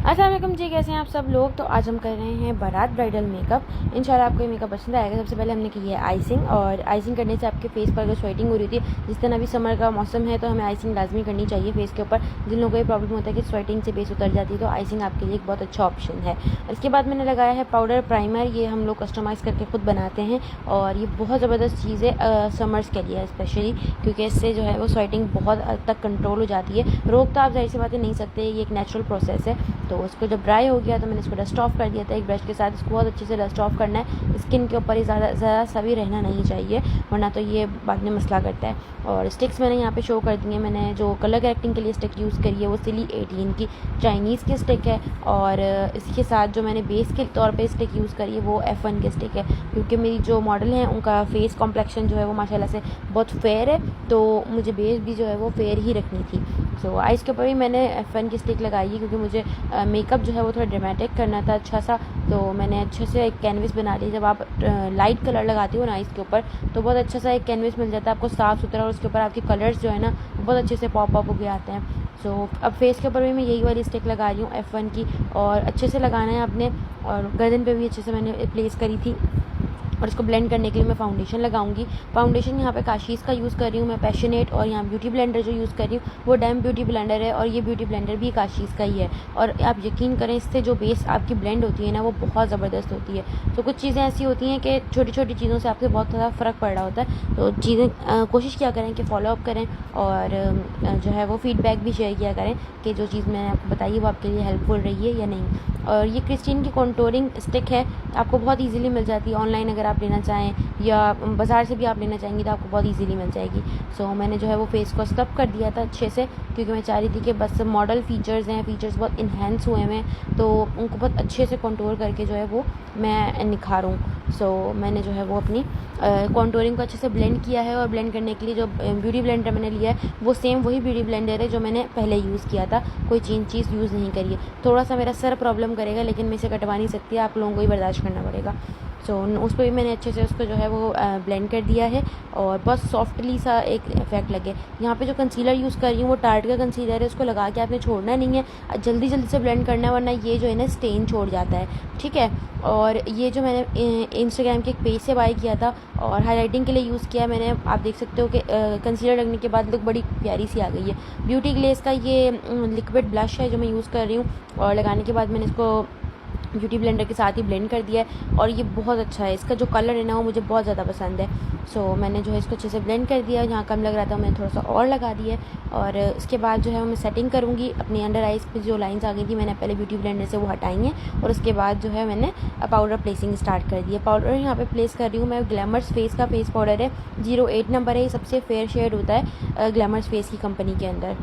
अस्सलाम वालेकुम जी, कैसे हैं आप सब लोग। तो आज हम कर रहे हैं बारात ब्राइडल मेकअप। इंशाल्लाह आपको ये मेकअप पसंद आएगा। सबसे पहले हमने की है आइसिंग, और आइसिंग करने से आपके फेस पर अगर स्वेटिंग हो रही थी, जिस तरह अभी समर का मौसम है, तो हमें आइसिंग लाजमी करनी चाहिए फेस के ऊपर। जिन लोगों को ये प्रॉब्लम होता है कि स्वेटिंग से फेस उतर जाती है, तो आइसिंग आपके लिए एक बहुत अच्छा ऑप्शन है। इसके बाद मैंने लगाया है पाउडर प्राइमर। ये हम लोग कस्टमाइज़ करके खुद बनाते हैं, और ये बहुत ज़बरदस्त चीज़ है समर्स के लिए स्पेशली, क्योंकि इससे जो है वो स्वेटिंग बहुत हद तक कंट्रोल हो जाती है। रोक तो आप ज़ाहिर सी बातें नहीं सकते, ये एक नेचुरल प्रोसेस है। तो उसको जब ड्राई हो गया तो मैंने इसको डस्ट ऑफ कर दिया था एक ब्रश के साथ। इसको बहुत अच्छे से डस्ट ऑफ करना है, स्किन के ऊपर ही ज़रा सा भी रहना नहीं चाहिए, वरना तो ये बाद में मसला करता है। और स्टिक्स मैंने यहाँ पे शो कर दी हैं। मैंने जो कलर करेक्टिंग के लिए स्टिक यूज़ करी है वो सिली 18 की चाइनीज़ की स्टिक है, और इसके साथ जो मैंने बेस के तौर पर स्टिक यूज़ करी है वो F1 की स्टिक है, क्योंकि मेरी जो मॉडल हैं उनका फेस कॉम्प्लेक्शन जो है वो माशाल्लाह से बहुत फेयर है, तो मुझे बेस भी जो है वो फेयर ही रखनी थी। सो आइज़ के ऊपर भी मैंने F1 की स्टिक लगाई है, क्योंकि मुझे मेकअप जो है वो थोड़ा ड्रामेटिक करना था अच्छा सा। तो मैंने अच्छे से एक कैनवस बना ली। जब आप लाइट कलर लगाती हो ना आइज़ के ऊपर, तो बहुत अच्छा सा एक कैनवस मिल जाता है आपको साफ़ सुथरा, और उसके ऊपर आपके कलर्स जो है ना बहुत अच्छे से पॉप अप हो के आते हैं। सो अब फेस के ऊपर भी मैं यही वाली स्टिक लगा रही हूँ F1 की, और अच्छे से लगाना है आपने। और गर्दन पे भी अच्छे से मैंने प्लेस करी थी। और इसको ब्लेंड करने के लिए मैं फाउंडेशन लगाऊंगी। फाउंडेशन यहाँ पे काशीज़ का यूज़ कर रही हूँ मैं, पैशनेट। और यहाँ ब्यूटी ब्लेंडर जो यूज़ कर रही हूँ वो डैम ब्यूटी ब्लेंडर है, और ये ब्यूटी ब्लेंडर भी काशीज़ का ही है। और आप यकीन करें, इससे जो बेस आपकी ब्लेंड होती है ना वो बहुत ज़बरदस्त होती है। तो कुछ चीज़ें ऐसी होती हैं कि छोटी छोटी चीज़ों से आपसे बहुत ज़्यादा फ़र्क पड़ रहा होता है। तो चीज़ें कोशिश किया करें कि फॉलोअप करें, और जो है वो फ़ीडबैक भी शेयर किया करें कि जो चीज़ मैंने आपको बताई है वो आपके लिए हेल्पफुल रही है या नहीं। और ये क्रिस्टीन की कॉन्टोरिंग स्टिक है, आपको बहुत ईजिली मिल जाती है ऑनलाइन। अगर आप लेना चाहें या बाज़ार से भी आप लेना चाहेंगी तो आपको बहुत इजीली मिल जाएगी। सो मैंने जो है वो फेस को स्क्रब कर दिया था अच्छे से, क्योंकि मैं चाह रही थी कि बस मॉडल फीचर्स हैं, फीचर्स बहुत इन्हेंस हुए हैं, तो उनको बहुत अच्छे से कंटूर करके जो है वो मैं निखारूँ। सो मैंने जो है वो अपनी कॉन्टोरिंग को अच्छे से ब्लेंड किया है। और ब्लेंड करने के लिए जो ब्यूटी ब्लेंडर मैंने लिया है वो सेम वही ब्यूटी ब्लेंडर है जो मैंने पहले यूज़ किया था, कोई चीज़ यूज़ नहीं करी है। थोड़ा सा मेरा सर प्रॉब्लम करेगा, लेकिन मैं इसे कटवा नहीं सकती, आप लोगों को ही बर्दाश्त करना पड़ेगा। सो उस पर भी मैंने अच्छे से उसको जो है वो ब्लेंड कर दिया है, और बहुत सॉफ्टली सा एक इफेक्ट लगे। यहाँ पे जो कंसीलर यूज़ कर रही हूँ वो टार्ट का कंसीलर है, उसको लगा के आपने छोड़ना नहीं है, जल्दी जल्दी से ब्लेंड करना है, वरना ये जो है ना स्टेन छोड़ जाता है, ठीक है। और ये जो मैंने इंस्टाग्राम के एक पेज से बाय किया था और हाईलाइटिंग के लिए यूज़ किया है मैंने। आप देख सकते हो कि कंसीलर लगने के बाद लुक बड़ी प्यारी सी आ गई है। ब्यूटी ग्लेस का ये लिक्विड ब्लश है जो मैं यूज़ कर रही हूँ, और लगाने के बाद मैंने इसको ब्यूटी ब्लेंडर के साथ ही ब्लेंड कर दिया है, और ये बहुत अच्छा है। इसका जो कलर है ना वो मुझे बहुत ज़्यादा पसंद है। सो मैंने जो है इसको अच्छे से ब्लेंड कर दिया। जहाँ कम लग रहा था मैंने थोड़ा सा और लगा दिया है। और इसके बाद जो है मैं सेटिंग करूँगी अपनी अंडर आइज़ पे। जो लाइंस आ गई थी मैंने पहले ब्यूटी ब्लेंडर से वो हटाई हैं, और उसके बाद जो है मैंने पाउडर प्लेसिंग स्टार्ट कर दिया। पाउडर यहाँ पे प्लेस कर रही हूँ मैं, ग्लैमर्स फेस का फेस पाउडर है, 08 नंबर है। ये सबसे फेयर शेड होता है ग्लैमर्स फेस की कंपनी के अंदर।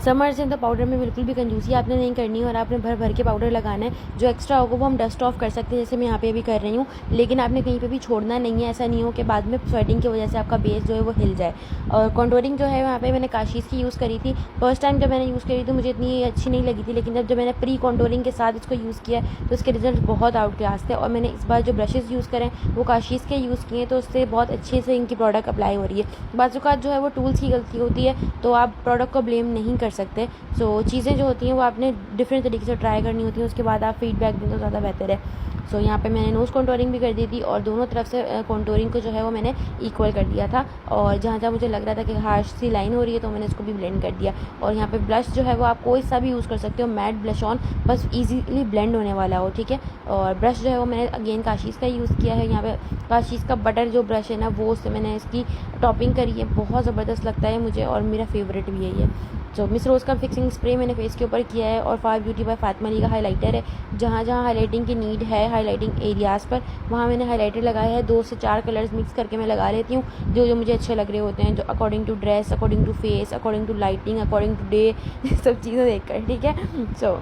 समर्स हैं तो पाउडर में बिल्कुल भी कंजूसी आपने नहीं करनी है, और आपने भर भर के पाउडर लगाना है। जो एक्स्ट्रा होगा वो हम डस्ट ऑफ कर सकते हैं, जैसे मैं यहाँ पे भी कर रही हूँ, लेकिन आपने कहीं पे भी छोड़ना नहीं है। ऐसा नहीं हो कि बाद में स्वेटिंग की वजह से आपका बेस जो है वो हिल जाए। और कॉन्टोरिंग जो है वहाँ पे मैंने काशीज़ की यूज़ करी थी। फर्स्ट टाइम जब मैंने यूज़ करी थी मुझे इतनी अच्छी नहीं लगी थी, लेकिन जब मैंने प्री कॉन्टोरिंग के साथ इसको यूज़ किया तो इसके रिजल्ट बहुत आउट क्लास थे। और मैंने इस बार जो ब्रशेज़ यूज़ करें वो काशीज़ के यूज़ किए, तो उससे बहुत अच्छे से इनकी प्रोडक्ट अप्लाई हो रही है। बाज़ जो है वो टूल्स की गलती होती है, तो आप प्रोडक्ट को ब्लेम नहीं कर सकते। सो चीज़ें जो होती हैं वो आपने डिफरेंट तरीके से ट्राई करनी होती है, उसके बाद आप फीडबैक दें तो ज़्यादा बेहतर है। सो यहाँ पे मैंने नोज़ कॉन्टोरिंग भी कर दी थी, और दोनों तरफ से कॉन्टोरिंग को जो है वो मैंने इक्वल कर दिया था। और जहाँ जहाँ मुझे लग रहा था कि हार्श सी लाइन हो रही है तो मैंने इसको भी ब्लेंड कर दिया। और यहाँ पे ब्लश जो है वो आप कोई सा भी यूज़ कर सकते हो, मैट ब्लश ऑन, बस ईजीली ब्लेंड होने वाला हो, ठीक है। और ब्रश जो है वो मैंने अगेन काशीज़ का यूज़ किया है। यहाँ पे काशीज़ का बटर जो ब्रश है ना वो उससे मैंने इसकी टॉपिंग करी है, बहुत ज़बरदस्त लगता है मुझे, और मेरा फेवरेट भी है ये। जो मिस रोज़ का फिक्सिंग स्प्रे मैंने फेस के ऊपर किया है, और फार ब्यूटी बाय फातिमा अली का हाइलाइटर है। जहाँ जहाँ हाइलाइटिंग की नीड है हाइलाइटिंग एरियाज़ पर, वहाँ मैंने हाइलाइटर लगाया है। 2 से 4 कलर्स मिक्स करके मैं लगा लेती हूँ, जो जो मुझे अच्छे लग रहे होते हैं, जो according to dress, according to face, according to lighting, according to day, सब चीज़ें देख कर, ठीक है। सो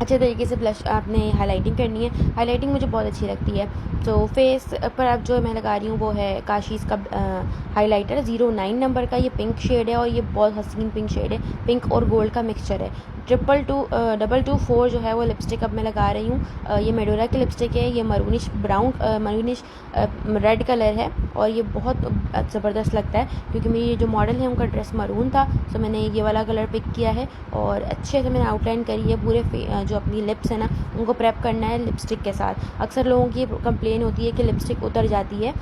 अच्छे तरीके से ब्लश आपने हाइलाइटिंग करनी है। हाइलाइटिंग मुझे बहुत अच्छी लगती है। तो फेस पर अब जो मैं लगा रही हूँ वो है काशीज़ का हाइलाइटर 09 नंबर का। ये पिंक शेड है, और ये बहुत हसीन पिंक शेड है, पिंक और गोल्ड का मिक्सचर है। 224 जो है वो लिपस्टिक अब मैं लगा रही हूँ। ये मेडोरा की लिपस्टिक है, ये मरूनिश रेड कलर है और ये बहुत ज़बरदस्त लगता है क्योंकि मेरी जो मॉडल है उनका ड्रेस मरून था, तो मैंने ये वाला कलर पिक किया है और अच्छे से मैंने आउटलाइन करी है। पूरे जो अपनी लिप्स है ना उनको प्रेप करना है लिपस्टिक के साथ। अक्सर लोगों की कंप्लेन होती है कि लिपस्टिक उतर जाती है,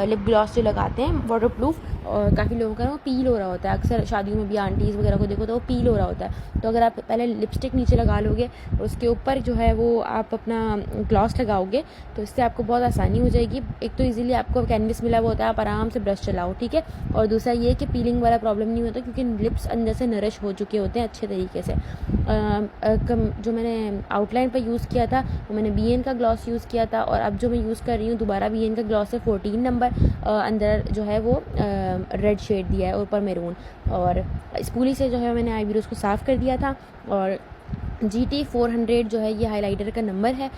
लिप ग्लॉस जो लगाते हैं वाटरप्रूफ, और काफ़ी लोगों का वो पील हो रहा होता है। अक्सर शादियों में भी आंटीज़ वगैरह को देखो तो वो पील हो रहा होता है। तो अगर आप पहले लिपस्टिक नीचे लगा लोगे और उसके ऊपर जो है वो आप अपना ग्लॉस लगाओगे तो इससे आपको बहुत आसानी हो जाएगी। एक तो इजीली आपको कैनवस मिला हुआ होता है, आप आराम से ब्रश चलाओ, ठीक है। और दूसरा ये कि पीलिंग वाला प्रॉब्लम नहीं होता क्योंकि लिप्स अंदर से नरिश हो चुके होते हैं अच्छे तरीके से। जो मैंने आउटलाइन पर यूज़ किया था वो मैंने BN का ग्लॉस यूज़ किया था और अब जो मैं यूज़ कर रही हूँ दोबारा BN का ग्लॉस है 14 नंबर। अंदर जो है वो रेड शेड दिया है और ऊपर मैरून, और स्पूली से जो है मैंने आईब्रोज को साफ़ कर दिया था। और GT 400 जो है ये हाइलाइटर का नंबर है।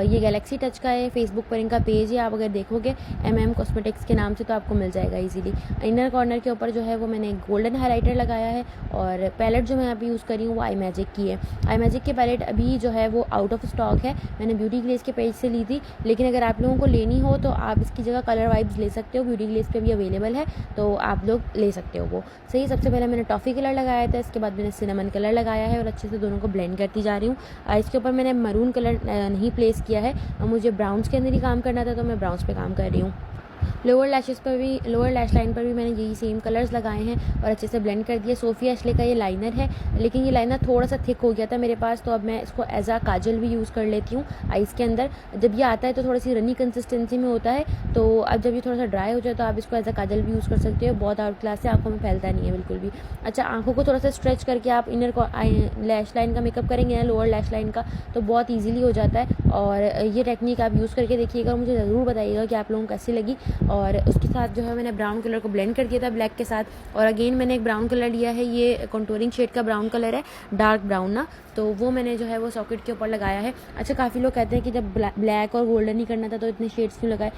ये गैलेक्सी टच का है, फेसबुक पर इनका पेज है, आप अगर देखोगे MM कॉस्मेटिक्स के नाम से तो आपको मिल जाएगा इजीली। इनर कॉर्नर के ऊपर जो है वो मैंने गोल्डन हाइलाइटर लगाया है और पैलेट जो मैं अभी यूज़ कर रही हूँ वो आई मैजिक की है। आई मैजिक की पैलेट अभी जो है वो आउट ऑफ स्टॉक है, मैंने ब्यूटी ग्लेस के पेज से ली थी, लेकिन अगर आप लोगों को लेनी हो तो आप इसकी जगह कलर वाइब्स ले सकते हो, ब्यूटी ग्लेस पे भी अवेलेबल है तो आप लोग ले सकते हो वो। सही, सबसे पहले मैंने टॉफ़ी कलर लगाया था, इसके बाद मैंने सिनेमन कलर लगाया है और अच्छे से दोनों को ब्लेंड करती जा रही हूँ। इसके ऊपर मैंने मरून कलर नहीं प्लेस किया है, मुझे ब्राउन्स के अंदर ही काम करना था तो मैं ब्राउन्स पे काम कर रही हूँ। लोअर लैश लाइन पर भी मैंने यही सेम कलर्स लगाए हैं और अच्छे से ब्लेंड कर दिया। सोफिया एशले का ये लाइनर है, लेकिन ये लाइनर थोड़ा सा थिक हो गया था मेरे पास, तो अब मैं इसको एज आ काजल भी यूज़ कर लेती हूँ आइज़ के अंदर। जब ये आता है तो थोड़ी सी रनी कंसिस्टेंसी में होता है, तो अब जब ये थोड़ा सा ड्राई हो जाए तो आप इसको एज आ काजल भी यूज़ कर सकते हो। बहुत आउट क्लास से आँखों में फैलता नहीं है बिल्कुल भी। अच्छा, आँखों को थोड़ा सा स्ट्रेच करके आप लैश लाइन का मेकअप करेंगे ना, लोअर लैश लाइन का, तो बहुत ईजिली हो जाता है। और ये टेक्निक आप यूज़ करके देखिएगा, मुझे ज़रूर बताइएगा कि आप लोगों को कैसी लगी। और उसके साथ जो है मैंने ब्राउन कलर को ब्लेंड कर दिया था ब्लैक के साथ, और अगेन मैंने एक ब्राउन कलर लिया है, ये कंटूरिंग शेड का ब्राउन कलर है, डार्क ब्राउन ना, तो वो मैंने जो है वो सॉकेट के ऊपर लगाया है। अच्छा, काफ़ी लोग कहते हैं कि जब ब्लैक और गोल्डन ही करना था तो इतने शेड्स क्यों लगाए।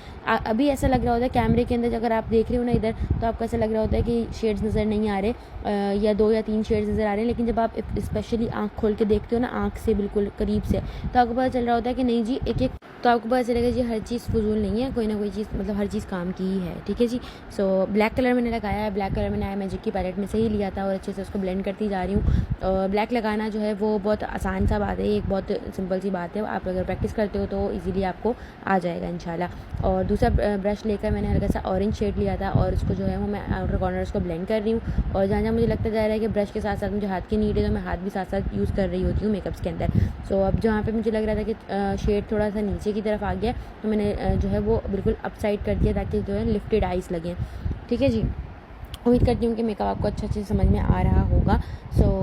अभी ऐसा लग रहा होता है कैमरे के अंदर, अगर आप देख रहे हो ना इधर, तो आपको ऐसा लग रहा होता है कि शेड्स नज़र नहीं आ रहे या 2 या 3 शेड्स नज़र आ रहे हैं, लेकिन जब आप स्पेशली आँख खोल के देखते हो ना, आँख से बिल्कुल करीब से, तो आपको पता चल रहा होता है कि नहीं जी, एक तो आपको पता चलेगा जी हर चीज़ फजूल नहीं है, कोई ना कोई चीज़, मतलब हर चीज़ काम की ही है, ठीक है जी। सो ब्लैक कलर मैंने लगाया है, ब्लैक कलर मैंने आई मैजिक की पैलेट में से ही लिया था और अच्छे से उसको ब्लेंड करती जा रही हूँ। ब्लैक लगाना जो है वो बहुत आसान सा बात है, एक बहुत सिंपल सी बात है, आप अगर प्रैक्टिस करते हो तो इजीली आपको आ जाएगा इंशाल्लाह। और दूसरा ब्रश लेकर मैंने हल्का सा ऑरेंज शेड लिया था और उसको जो है वो मैं आउटर कॉर्नर्स को ब्लेंड कर रही हूँ। और जहाँ जहाँ मुझे लगता जा रहा है कि ब्रश के साथ साथ मुझे हाथ की नीड है, तो मैं हाथ भी साथ साथ यूज़ कर रही होती हूँ मेकअप्स के अंदर। सो अब जहाँ पे मुझे लग रहा था कि शेड थोड़ा सा नीचे की तरफ आ गया, तो मैंने जो है वो बिल्कुल अप साइड कर दिया ताकि जो है लिफ्टेड आइज़ लगें, ठीक है जी। उम्मीद करती हूँ कि मेकअप आपको अच्छे से समझ में आ रहा होगा। सो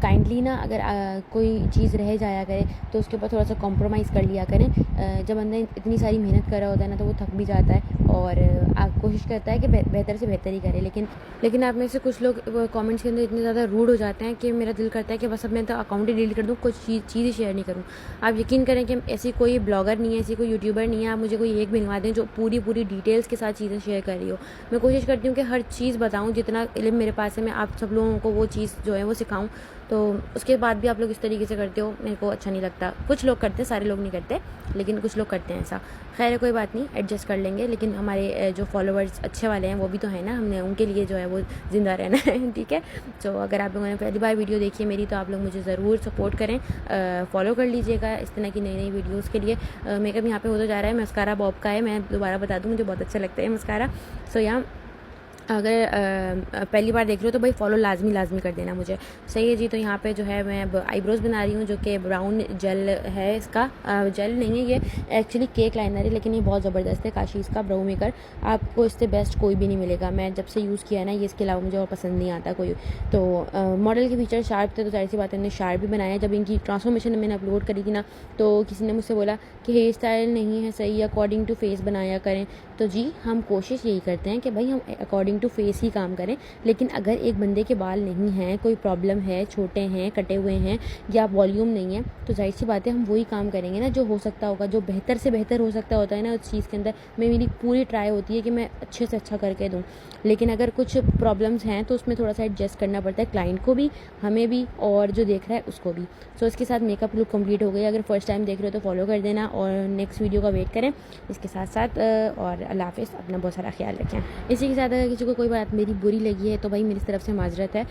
काइंडली ना, अगर कोई चीज़ रह जाया करे तो उसके ऊपर थोड़ा सा कॉम्प्रोमाइज़ कर लिया करें। जब बंदा इतनी सारी मेहनत कर रहा होता है ना, तो वो थक भी जाता है और आप कोशिश करता है कि बेहतर से बेहतर ही करे। लेकिन आप में से कुछ लोग कमेंट्स के अंदर इतने ज़्यादा रूड हो जाते हैं कि मेरा दिल करता है कि बस अब मैं तो अकाउंट ही डिलीट कर दूँ, कुछ चीज़ ही शेयर नहीं करूँ। आप यकीन करें कि ऐसी कोई ब्लॉगर नहीं है, ऐसी कोई यूट्यूबर नहीं है, आप मुझे कोई एक बनवा दें जो पूरी डिटेल्स के साथ चीज़ें शेयर कर रही हो। मैं कोशिश करती हूँ कि हर चीज़ बताऊँ, जितना इल्म मेरे पास है मैं आप सब लोगों को वो चीज़ जो है वो सिखाऊं। तो उसके बाद भी आप लोग इस तरीके से करते हो, मेरे को अच्छा नहीं लगता। कुछ लोग करते हैं, सारे लोग नहीं करते, लेकिन कुछ लोग करते हैं ऐसा। खैर कोई बात नहीं, एडजस्ट कर लेंगे। लेकिन हमारे जो फॉलोवर्स अच्छे वाले हैं वो भी तो है ना, हमने उनके लिए जो है वो ज़िंदा रहना है, ठीक है। तो अगर आप लोगों ने पहली बार वीडियो देखी है मेरी, तो आप लोग मुझे ज़रूर सपोर्ट करें, फॉलो कर लीजिएगा इस तरह की नई वीडियोज़ के लिए। मेकअप यहाँ पे होता जा रहा है, मस्कारा बॉब का है, मैं दोबारा बता दूँ, मुझे बहुत अच्छा लगता है मस्कारा। सो यहाँ अगर पहली बार देख रहे हो तो भाई फॉलो लाजमी कर देना मुझे, सही है जी। तो यहाँ पे जो है मैं अब आईब्रोज़ बना रही हूँ, जो कि ब्राउन जेल है, इसका जेल नहीं है, ये एक्चुअली केक लाइनर है, लेकिन ये बहुत ज़बरदस्त है, काशीज़ का ब्रो मेकर। आपको इससे बेस्ट कोई भी नहीं मिलेगा। मैं जब से यूज़ किया है ना, ये इसके अलावा मुझे और पसंद नहीं आता कोई। तो मॉडल के फीचर शार्प थे, तो जाहिर सी बात है, मैंने शार्प भी बनाया। जब इनकी ट्रांसफॉर्मेशन मैंने अपलोड करी थी ना, तो किसी ने मुझसे बोला कि हेयर स्टाइल नहीं है सही, अकॉर्डिंग टू फेस बनाया करें। तो जी हम कोशिश यही करते हैं कि भाई हम अकॉर्डिंग फेस टू फेस ही काम करें। लेकिन अगर एक बंदे के बाल नहीं हैं, कोई प्रॉब्लम है, छोटे हैं, कटे हुए हैं या वॉल्यूम नहीं है, तो जाहिर सी बात है हम वही काम करेंगे ना जो हो सकता होगा, जो बेहतर से बेहतर हो सकता होता है ना उस चीज़ के अंदर। मेरी पूरी ट्राई होती है कि मैं अच्छे से अच्छा करके दूँ। लेकिन अगर कुछ प्रॉब्लम्स हैं तो उसमें थोड़ा सा एडजस्ट करना पड़ता है, क्लाइंट को भी, हमें भी, और जो देख रहा है उसको भी। सो इसके साथ मेकअप लुक कंप्लीट हो गई। अगर फर्स्ट टाइम देख रहे हो तो फॉलो कर देना और नेक्स्ट वीडियो का वेट करें। इसके साथ साथ और अल्लाह हाफ़िज़, अपना बहुत सारा ख्याल रखें। इसी के साथ अगर किसी को कोई बात मेरी बुरी लगी है तो भाई मेरी तरफ से माजरत है।